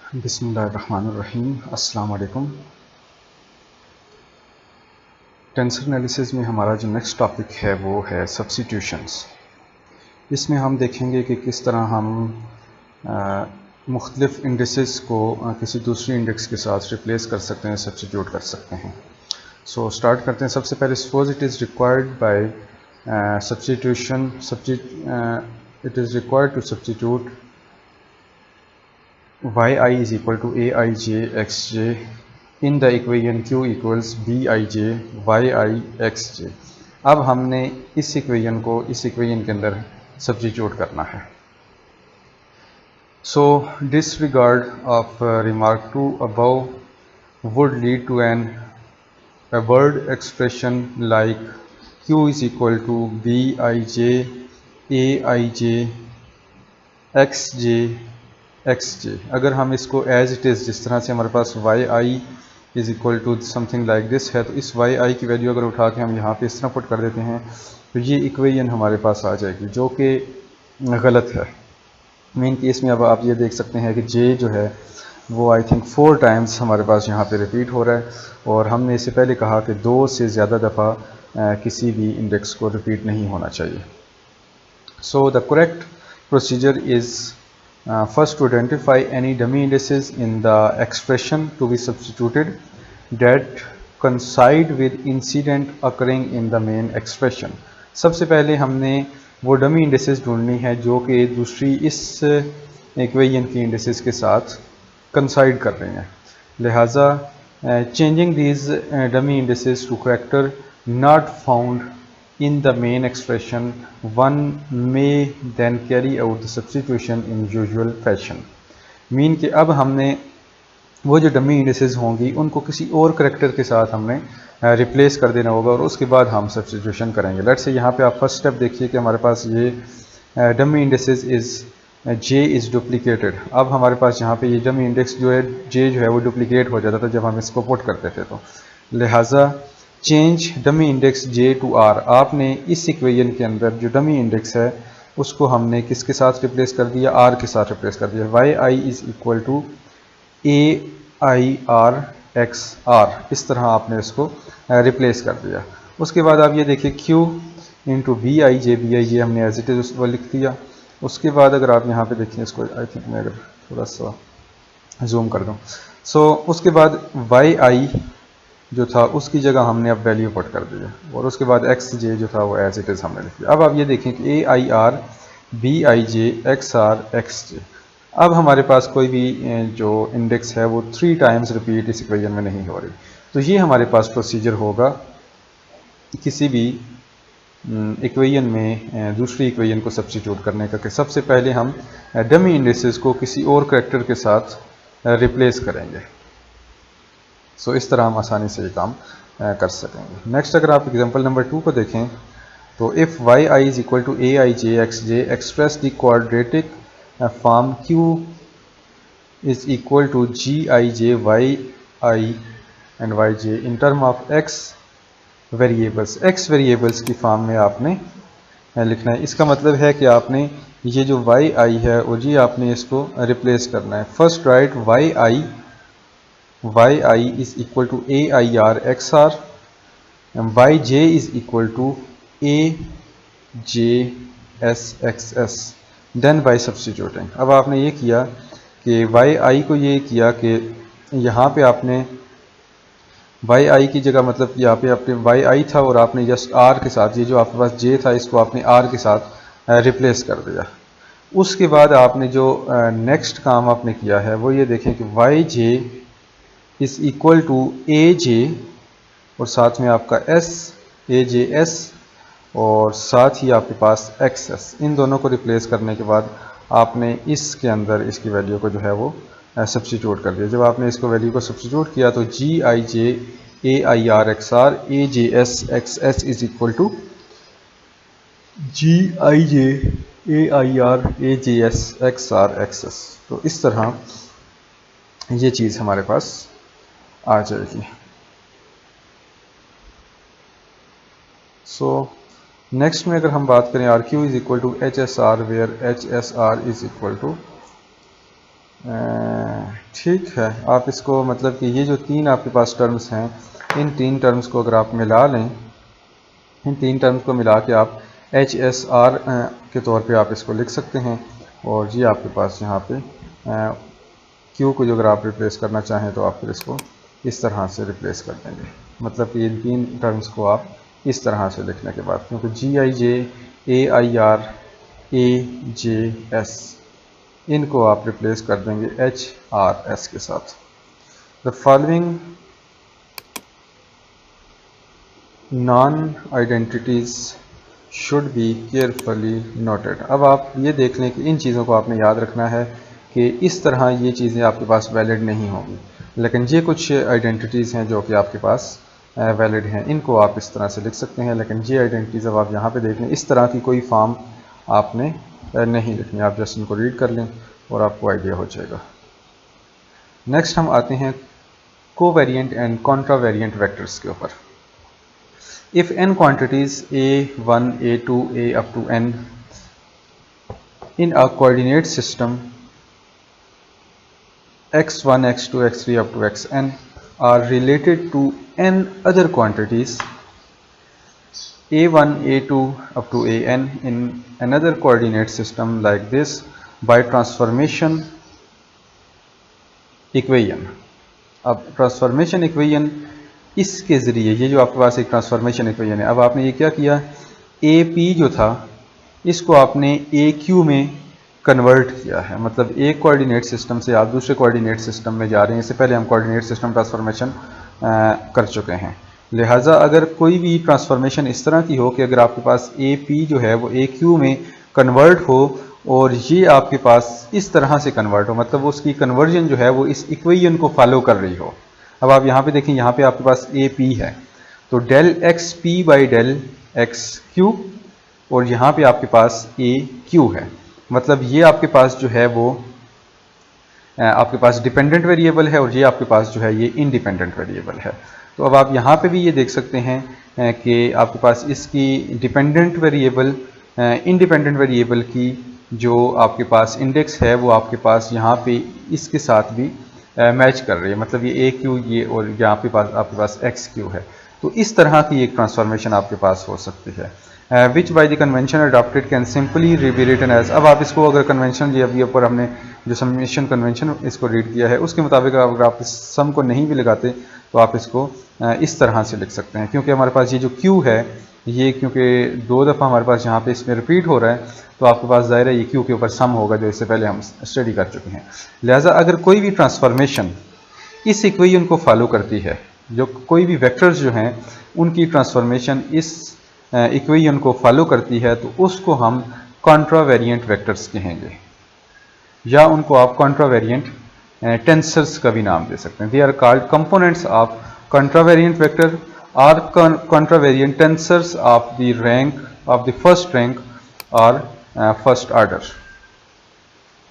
बिस्मिल्लाहिर्रहमानिर्रहीम। अस्सलाम वालेकुम। टेंसर एनालिसिस में हमारा जो नेक्स्ट टॉपिक है वो है सब्स्टिट्यूशंस। इसमें हम देखेंगे कि किस तरह हम मुख्तलिफ इंडेक्सेस को किसी दूसरी इंडेक्स के साथ रिप्लेस कर सकते हैं, सब्स्टिट्यूट कर सकते हैं। सो स्टार्ट करते हैं। सबसे पहले suppose it is required by substitution it is required to substitute yi is equal to aij xj in the equation q equals bij yi xj। अब हमने इस इक्वेशन को इस इक्वेशन के अंदर सब्स्टिट्यूट करना है। So disregard of remark to above would lead to a word expression like q is equal to bij aij xj xj। अगर हम इसको एज इट इज़, जिस तरह से हमारे पास Y I is equal to something like this है, तो इस वाई आई की वैल्यू अगर उठा के हम यहाँ पे इस तरह पुट कर देते हैं तो ये इक्वेशन हमारे पास आ जाएगी, जो कि गलत है। मेन केस में अब आप ये देख सकते हैं कि जे जो है वो आई थिंक 4 टाइम्स हमारे पास यहाँ पे रिपीट हो रहा है, और हमने इससे पहले कहा कि 2 से ज़्यादा दफ़ा किसी भी इंडेक्स को रिपीट नहीं होना चाहिए। So the correct procedure is first to identify any dummy indices in the expression to be substituted that coincide with incident occurring in the main expression। सबसे पहले हमने वो डमी इंडेसेस ढूंढनी है जो कि दूसरी इस इक्वेशन की इंडेसेस के साथ कंसाइड कर रही हैं। लिहाजा changing these dummy indices to character not found in the main expression, one may then carry out the substitution in usual fashion। Mean कि अब हमने वो जो डमी इंडेसेस होंगी उनको किसी और करेक्टर के साथ हमने रिप्लेस कर देना होगा, और उसके बाद हम सब्स्टिट्यूशन करेंगे। लेट्स से यहाँ पे आप फर्स्ट स्टेप देखिए कि हमारे पास ये dummy indices is J is duplicated. अब हमारे पास यहाँ पे ये डमी इंडेक्स जो है जे जो है वो डुप्लीकेट हो जाता था जब हम इसको पुट करते थे। तो लिहाजा change dummy index J to R. आपने इस इक्वेशन के अंदर जो डमी इंडेक्स है उसको हमने किसके साथ रिप्लेस कर दिया? आर के साथ रिप्लेस कर दिया। Y I is equal to A I R X R, इस तरह आपने इसको रिप्लेस कर दिया। उसके बाद आप ये देखिए क्यू इंटू बी आई जे हमने एज इट इज़ उसको लिख दिया। उसके बाद अगर आप यहाँ पे देखें इसको, आई थिंक मैं अगर थोड़ा सा जूम कर दूँ, सो उसके बाद वाई आई जो था उसकी जगह हमने अब वैल्यू पुट कर दिया, और उसके बाद एक्स जे जो था वो एज इट इज़ हमने लिख दिया। अब आप ये देखें कि A I R B I J X R X J. अब हमारे पास कोई भी जो इंडेक्स है वो 3 टाइम्स रिपीट इस इक्वेशन में नहीं हो रही। तो ये हमारे पास प्रोसीजर होगा किसी भी इक्वेशन में दूसरी इक्वेशन को सब्स्टिट्यूट करने का, कि सबसे पहले हम डमी इंडेक्सेस को किसी और करैक्टर के साथ रिप्लेस करेंगे। सो इस तरह हम आसानी से ये काम कर सकेंगे। नेक्स्ट अगर आप एग्जांपल नंबर 2 को देखें तो if Y I is equal to A I J X J express the quadratic form Q is equal to G I J Y I and Y J in term of X variables. X variables की form में आपने लिखना है। इसका मतलब है कि आपने ये जो वाई आई है और जी आपने इसको रिप्लेस करना है। First write Y I is equal to AIR XR and YJ is equal to AJSXS then by substituting। अब आपने ये किया कि YI को ये किया कि यहाँ पे आपने YI की जगह, मतलब यहाँ पे आपने YI था और आपने जस्ट R के साथ, ये जो आपके पास J था इसको आपने R के साथ रिप्लेस कर दिया। उसके बाद आपने जो नेक्स्ट काम आपने किया है वो ये देखें कि YJ इज़ इक्वल टू ए जे और साथ में आपका एस ए जे एस और साथ ही आपके पास एक्स एस। इन दोनों को रिप्लेस करने के बाद आपने इसके अंदर इसकी वैल्यू को जो है वो सब्स्टिट्यूट कर दिया। जब आपने इसको वैल्यू को सब्स्टिट्यूट किया तो G I J A I R X R A J S X S is equal to G I J A I R A J S X R X S. तो इस तरह ये चीज़ हमारे पास आ जाएगी। So next में अगर हम बात करें R Q is equal to H S R, where H S R is equal to ठीक है, आप इसको मतलब कि ये जो तीन आपके पास टर्म्स हैं, इन तीन टर्म्स को अगर आप मिला लें, इन तीन टर्म्स को मिला के आप HSR के तौर पे आप इसको लिख सकते हैं। और ये आपके पास यहाँ पे Q को जो अगर आप रिप्लेस करना चाहें तो आप फिर इसको इस तरह से रिप्लेस कर देंगे। मतलब कि इन तीन टर्म्स को आप इस तरह से लिखने के बाद, क्योंकि GIJ, AIR, AJS इनको आप रिप्लेस कर देंगे HRS के साथ। The following non identities should be carefully noted. अब आप ये देख लें कि इन चीज़ों को आपने याद रखना है कि इस तरह ये चीज़ें आपके पास वैलिड नहीं होंगी, लेकिन ये कुछ आइडेंटिटीज़ हैं जो कि आपके पास वैलिड हैं, इनको आप इस तरह से लिख सकते हैं। लेकिन ये आइडेंटिटीज़ अब आप यहाँ पे देख लें, इस तरह की कोई फॉर्म आपने नहीं लिखनी, आप जस्ट इनको रीड कर लें और आपको आइडिया हो जाएगा। नेक्स्ट हम आते हैं कोवेरिएंट एंड कॉन्ट्रावेरिएंट वेक्टर्स के ऊपर। If n quantities a1, a2, a up to n in a coordinate system x1, x2, x3 up to xn are related to n other quantities a1, a2 up to an in another coordinate system like this by transformation equation। अब transformation equation इसके ज़रिए, ये जो आपके पास एक transformation equation है, अब आपने ये क्या किया, ए पी जो था इसको आपने ए क्यू में कन्वर्ट किया है। मतलब एक कोऑर्डिनेट सिस्टम से आप दूसरे कोऑर्डिनेट सिस्टम में जा रहे हैं। इससे पहले हम कोऑर्डिनेट सिस्टम ट्रांसफॉर्मेशन कर चुके हैं। लिहाजा अगर कोई भी ट्रांसफॉर्मेशन इस तरह की हो कि अगर आपके पास ए पी जो है वो ए क्यू में कन्वर्ट हो और ये आपके पास इस तरह से कन्वर्ट हो, मतलब उसकी कन्वर्जन जो है वो इस इक्वेशन को फॉलो कर रही हो। अब आप यहाँ पे देखें, यहाँ पे आपके पास ए पी है तो del X P by del X Q, और यहाँ पे आपके पास ए क्यू है। मतलब ये आपके पास जो है वो आपके पास डिपेंडेंट वेरिएबल है और ये आपके पास जो है ये इंडिपेंडेंट वेरिएबल है। तो अब आप यहाँ पे भी ये देख सकते हैं कि आपके पास इसकी डिपेंडेंट वेरिएबल इंडिपेंडेंट वेरिएबल की जो आपके पास इंडेक्स है वो आपके पास यहाँ पे इसके साथ भी मैच कर रही है। मतलब ये ए क्यू ये और यहाँ पे पास आपके पास एक्स क्यू है। तो इस तरह की एक ट्रांसफॉर्मेशन आपके पास हो सकती है। Which by the convention adopted can simply be written as. अब आप इसको अगर कन्वेंशन ये अभी ऊपर हमने जो समेशन कन्वेंशन इसको रीड किया है उसके मुताबिक अगर आप इस सम को नहीं भी लगाते तो आप इसको इस तरह से लिख सकते हैं। क्योंकि हमारे पास ये जो क्यू है ये क्योंकि दो दफ़ा हमारे पास यहाँ पे इसमें रिपीट हो रहा है तो आपके पास ज़ाहिर है ये क्यू के ऊपर सम होगा जो इससे पहले हम स्टडी कर चुके हैं। लिहाजा अगर कोई भी ट्रांसफॉर्मेशन इस इक्वेशन को फॉलो करती है, जो कोई भी वेक्टर्स जो हैं उनकी ट्रांसफॉर्मेशन इस इक्वेशन को फॉलो करती है तो उसको हम कॉन्ट्रावेरिएंट वेक्टर्स कहेंगे, या उनको आप कॉन्ट्रावेरिएंट टेंसर्स का भी नाम दे सकते हैं। They are called components of contravariant vector और contravariant tensors of the rank of the first rank और फर्स्ट ऑर्डर।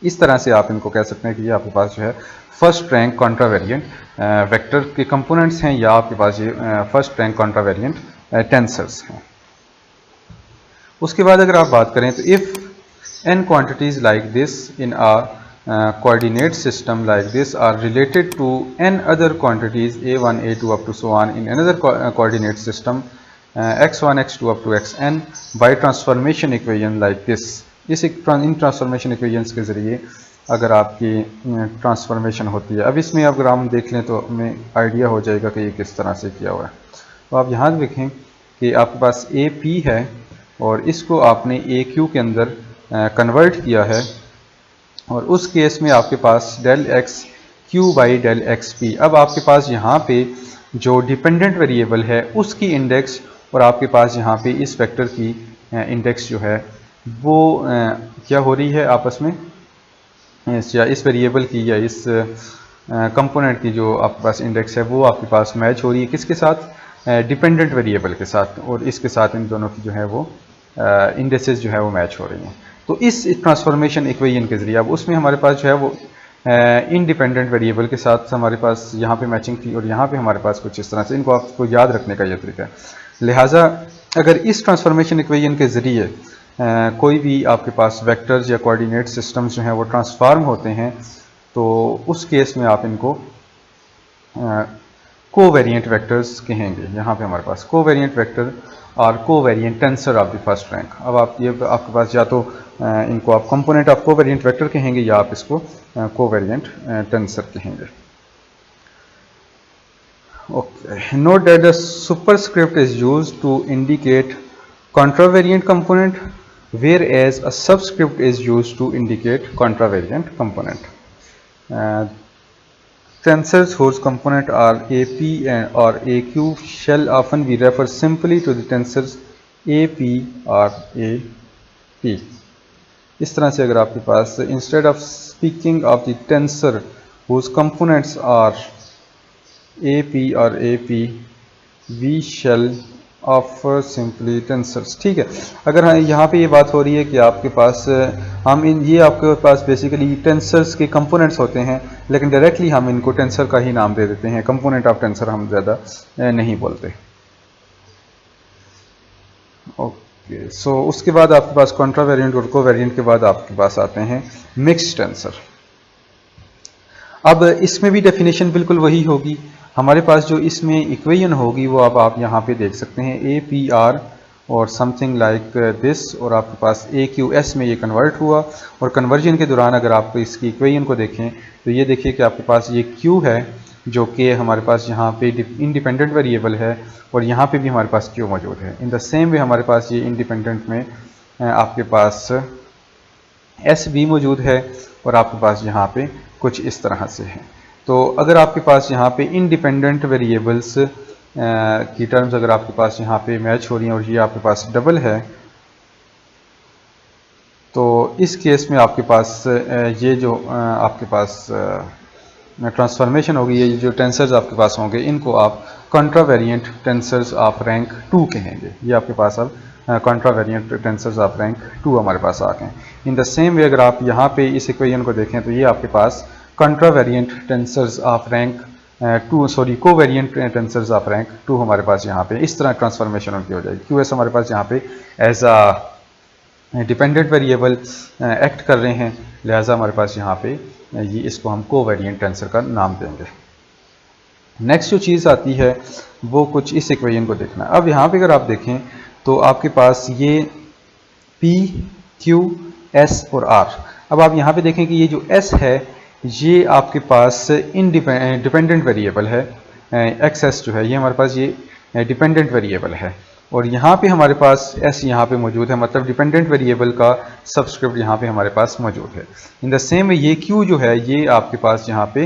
इस तरह से आप इनको कह सकते हैं कि ये आपके पास जो है फर्स्ट रैंक कॉन्ट्रावेरिएंट वेक्टर के कंपोनेंट्स हैं, या आपके पास ये फर्स्ट रैंक कॉन्ट्रावेरिएंट टेंसर्स हैं। उसके बाद अगर आप बात करें तो if n quantities like this in a coordinate system like this are related to n other quantities a1, a2 up to so on in another coordinate system x1, x2 up to xn by transformation equation like this। In transformation equations के ज़रिए अगर आपकी transformation होती है, अब इसमें अगर हम देख लें तो हमें आइडिया हो जाएगा कि ये किस तरह से किया हुआ है। तो आप यहाँ देखें कि आपके पास ए पी है और इसको आपने ए क्यू के अंदर कन्वर्ट किया है और उस केस में आपके पास del X Q by del X P. अब आपके पास यहाँ पे जो डिपेंडेंट वेरिएबल है उसकी इंडेक्स और आपके पास यहाँ पे इस वेक्टर की इंडेक्स जो है वो क्या हो रही है आपस में, या इस वेरिएबल की या इस कंपोनेंट की जो आपके पास इंडेक्स है वो आपके पास मैच हो रही है किसके साथ, डिपेंडेंट वेरिएबल के साथ, और इसके साथ इन दोनों की जो है वो इंडेक्सेस जो है वो मैच हो रही हैं। तो इस ट्रांसफॉर्मेशन इक्वेशन के ज़रिए अब उसमें हमारे पास जो है वो इंडिपेंडेंट वेरिएबल के साथ हमारे पास यहाँ पे मैचिंग थी और यहाँ पे हमारे पास कुछ इस तरह से, इनको आपको याद रखने का यह तरीका है। लिहाजा अगर इस ट्रांसफॉर्मेशन इक्वेशन के ज़रिए कोई भी आपके पास वेक्टर्स या कोऑर्डिनेट सिस्टम्स जो हैं वो ट्रांसफॉर्म होते हैं तो उस केस में आप इनको कोवेरिएंट वेक्टर्स कहेंगे। यहाँ पे हमारे पास कोवेरिएंट वेक्टर और covariant tensor of the first rank. अब आप ये आपके पास या तो इनको आप कंपोनेंट ऑफ कोवेरिएंट वेक्टर कहेंगे या आप इसको कोवेरिएंट टेंसर कहेंगे। Okay, note that the superscript is used to indicate contravariant component whereas a subscript is used to indicate contravariant component. Tensors whose component are AP or AQ shall often be referred simply to the tensors AP or AP. इस तरह से अगर आपके पास instead of speaking of the tensor whose components are AP or AP we shall offer simply tensors. ठीक है, अगर यहाँ पे ये बात हो रही है कि आपके पास ये आपके पास बेसिकली टेंसर्स के कंपोनेंट्स होते हैं, लेकिन डायरेक्टली हम इनको टेंसर का ही नाम दे देते हैं, कंपोनेंट ऑफ टेंसर हम ज़्यादा नहीं बोलते। ओके, सो उसके बाद आपके पास कॉन्ट्रावेरिएंट और कोवेरिएंट के बाद आपके पास आते हैं मिक्स्ड टेंसर। अब इसमें भी डेफिनेशन बिल्कुल वही होगी। हमारे पास जो इसमें इक्वेशन होगी वो अब आप यहाँ पे देख सकते हैं ए पी आर और समथिंग लाइक दिस, और आपके पास ए क्यू एस में ये कन्वर्ट हुआ। और कन्वर्जन के दौरान अगर आप इसकी इक्वेशन को देखें तो ये देखिए कि आपके पास ये क्यू है जो कि हमारे पास यहाँ पे इंडिपेंडेंट वेरिएबल है, और यहाँ पे भी हमारे पास क्यू मौजूद है। इन द सेम वे हमारे पास ये इंडिपेंडेंट में आपके पास एस भी मौजूद है, और आपके पास यहाँ पे कुछ इस तरह से है। तो अगर आपके पास यहाँ पे इंडिपेंडेंट वेरिएबल्स की टर्म्स अगर आपके पास यहाँ पे मैच हो रही हैं और ये आपके पास डबल है, तो इस केस में आपके पास ये जो आपके पास ट्रांसफॉर्मेशन होगी, ये जो टेंसर्स आपके पास होंगे इनको आप कॉन्ट्रावेरिएंट टेंसर्स ऑफ रैंक 2 कहेंगे। ये आपके पास अब कॉन्ट्रावेरिएंट टेंसर्स ऑफ रैंक 2 हमारे पास आ गए। इन द सेम वे अगर आप यहाँ पे इस इक्वेशन को देखें तो ये आपके पास contravariant tensors of rank 2 sorry covariant tensors of rank 2 हमारे पास यहाँ पे इस तरह ट्रांसफॉर्मेशन उनकी हो जाएगी। क्यू एस हमारे पास यहाँ पे as a dependent variable act कर रहे हैं, लिहाजा हमारे पास यहाँ पे ये इसको हम कोवेरिएंट टेंसर का नाम देंगे। नेक्स्ट जो चीज़ आती है वो कुछ इस इक्वेशन को देखना। अब यहाँ पे अगर आप देखें तो आपके पास ये P, Q, S और R। अब आप यहाँ पे देखें कि ये जो S है ये आपके पास डिपेंडेंट वेरिएबल है, एक्सेस जो है ये हमारे पास ये डिपेंडेंट वेरिएबल है, और यहाँ पे हमारे पास S यहाँ पे मौजूद है, मतलब डिपेंडेंट वेरिएबल का सबस्क्रिप्ट यहाँ पे हमारे पास मौजूद है। इन द सेम वे ये Q जो है ये आपके पास यहाँ पे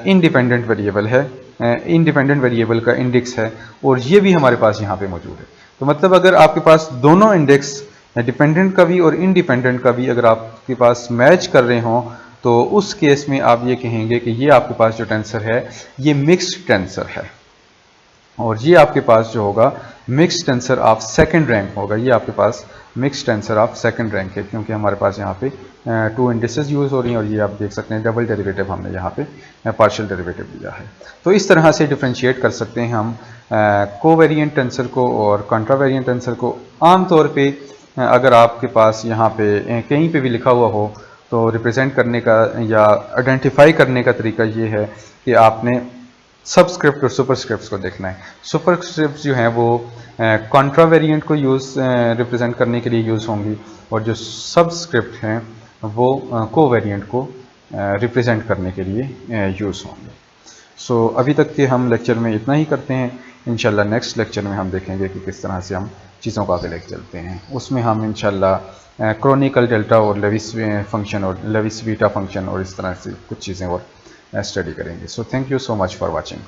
इंडिपेंडेंट वेरिएबल है, इंडिपेंडेंट वेरिएबल का इंडेक्स है, और ये भी हमारे पास यहाँ पे मौजूद है। तो मतलब अगर आपके पास दोनों इंडेक्स डिपेंडेंट का भी और इंडिपेंडेंट का भी अगर आपके पास मैच कर रहे हों तो उस केस में आप ये कहेंगे कि ये आपके पास जो टेंसर है ये मिक्स्ड टेंसर है, और ये आपके पास जो होगा mixed tensor of second rank होगा। ये आपके पास mixed tensor of second rank है, क्योंकि हमारे पास यहाँ पे 2 इंडिसेस यूज हो रही हैं, और ये आप देख सकते हैं डबल डेरिवेटिव हमने यहाँ पे पार्शियल डेरिवेटिव लिया है। तो इस तरह से डिफ्रेंशिएट कर सकते हैं हम कोवेरिएंट टेंसर को और कॉन्ट्रावेरिएंट टेंसर को। आमतौर पे अगर आपके पास यहाँ पे कहीं पे भी लिखा हुआ हो तो रिप्रेजेंट करने का या आइडेंटिफाई करने का तरीका ये है कि आपने सबस्क्रिप्ट और सुपरस्क्रिप्ट्स को देखना है। सुपरस्क्रिप्ट्स जो हैं वो कॉन्ट्रावेरिएंट को रिप्रेजेंट करने के लिए यूज़ होंगी, और जो सबस्क्रिप्ट हैं वो कोवेरिएंट को रिप्रेजेंट करने के लिए यूज़ होंगे। सो अभी तक के हम लेक्चर में इतना ही करते हैं। इंशाल्लाह नेक्स्ट लेक्चर में हम देखेंगे कि किस तरह से हम चीज़ों को आगे लेकर चलते हैं। उसमें हम इंशाल्लाह क्रोनिकल डेल्टा और लेविस फंक्शन और लेविस बीटा फंक्शन और इस तरह से कुछ चीज़ें और स्टडी करेंगे। So thank you so much for watching.